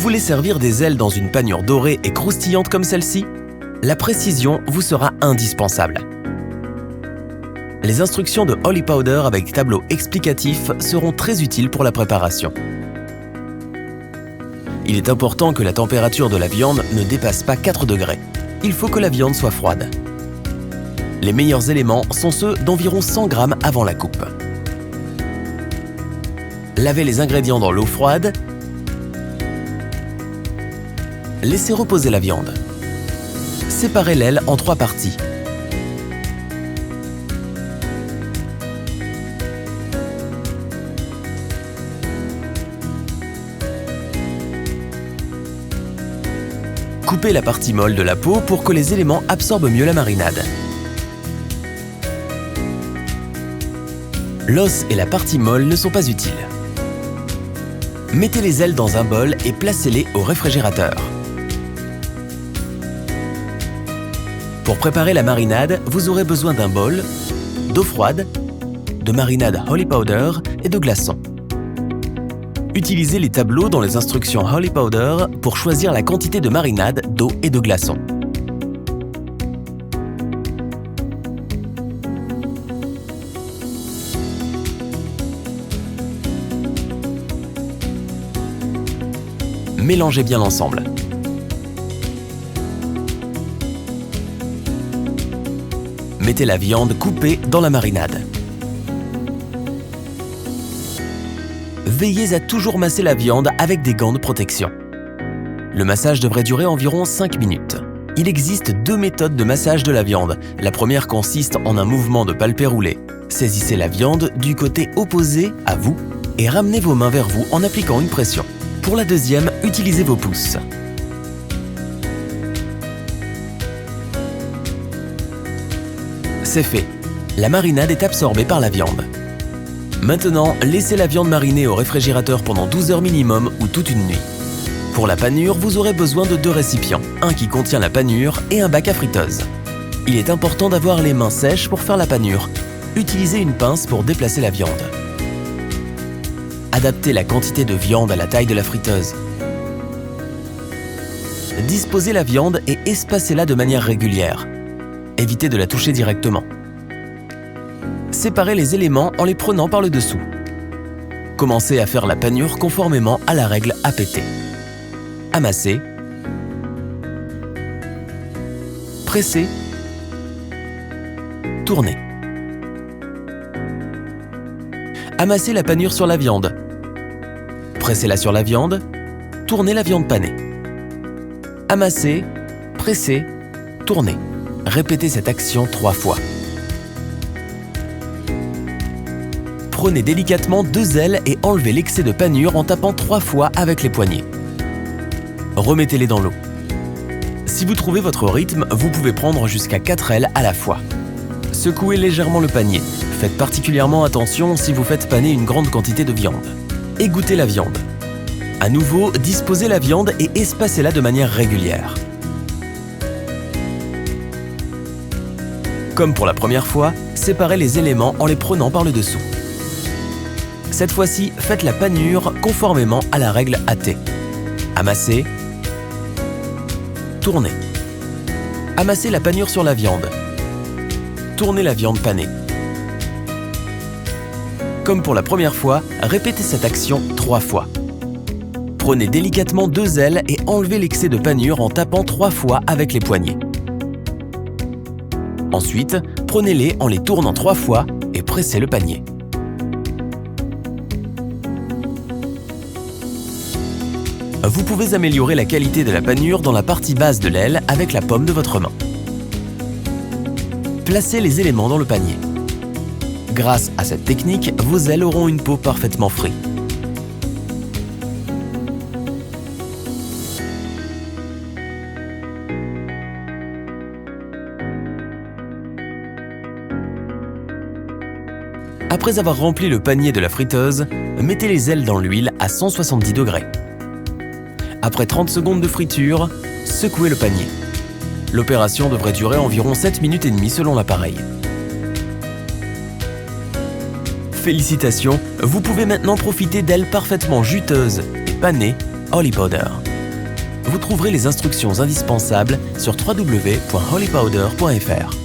voulez servir des ailes dans une panure dorée et croustillante comme celle-ci? La précision vous sera indispensable. Les instructions de Holy Powder avec tableau explicatif seront très utiles pour la préparation. Il est important que la température de la viande ne dépasse pas 4 degrés. Il faut que la viande soit froide. Les meilleurs éléments sont ceux d'environ 100 g avant la coupe. Lavez les ingrédients dans l'eau froide. Laissez reposer la viande. Séparez l'aile en 3 parties. Coupez la partie molle de la peau pour que les éléments absorbent mieux la marinade. L'os et la partie molle ne sont pas utiles. Mettez les ailes dans un bol et placez-les au réfrigérateur. Pour préparer la marinade, vous aurez besoin d'un bol, d'eau froide, de marinade Holy Powder et de glaçons. Utilisez les tableaux dans les instructions Holy Powder pour choisir la quantité de marinade, d'eau et de glaçons. Mélangez bien l'ensemble. Mettez la viande coupée dans la marinade. Veillez à toujours masser la viande avec des gants de protection. Le massage devrait durer environ 5 minutes. Il existe 2 méthodes de massage de la viande. La première consiste en un mouvement de palpé roulé. Saisissez la viande du côté opposé à vous et ramenez vos mains vers vous en appliquant une pression. Pour la deuxième, utilisez vos pouces. C'est fait. La marinade est absorbée par la viande. Maintenant, laissez la viande mariner au réfrigérateur pendant 12 heures minimum ou toute une nuit. Pour la panure, vous aurez besoin de 2 récipients, un qui contient la panure et un bac à friteuse. Il est important d'avoir les mains sèches pour faire la panure. Utilisez une pince pour déplacer la viande. Adaptez la quantité de viande à la taille de la friteuse. Disposez la viande et espacez-la de manière régulière. Évitez de la toucher directement. Séparez les éléments en les prenant par le dessous. Commencez à faire la panure conformément à la règle APT. Amassez, pressez, tournez. Amassez la panure sur la viande. Pressez-la sur la viande, tournez la viande panée. Amassez, pressez, tournez. Répétez cette action 3 fois. Prenez délicatement 2 ailes et enlevez l'excès de panure en tapant 3 fois avec les poignets. Remettez-les dans l'eau. Si vous trouvez votre rythme, vous pouvez prendre jusqu'à 4 ailes à la fois. Secouez légèrement le panier. Faites particulièrement attention si vous faites paner une grande quantité de viande. Égouttez la viande. À nouveau, disposez la viande et espacez-la de manière régulière. Comme pour la première fois, séparez les éléments en les prenant par le dessous. Cette fois-ci, faites la panure conformément à la règle AT. Amassez, tournez. Amassez la panure sur la viande. Tournez la viande panée. Comme pour la première fois, répétez cette action 3 fois. Prenez délicatement 2 ailes et enlevez l'excès de panure en tapant 3 fois avec les poignets. Ensuite, prenez-les en les tournant 3 fois et pressez le panier. Vous pouvez améliorer la qualité de la panure dans la partie basse de l'aile avec la paume de votre main. Placez les éléments dans le panier. Grâce à cette technique, vos ailes auront une peau parfaitement frite. Après avoir rempli le panier de la friteuse, mettez les ailes dans l'huile à 170 degrés. Après 30 secondes de friture, secouez le panier. L'opération devrait durer environ 7 minutes et demie selon l'appareil. Félicitations, vous pouvez maintenant profiter d'ailes parfaitement juteuses et panées Holy Powder. Vous trouverez les instructions indispensables sur www.holypowder.fr.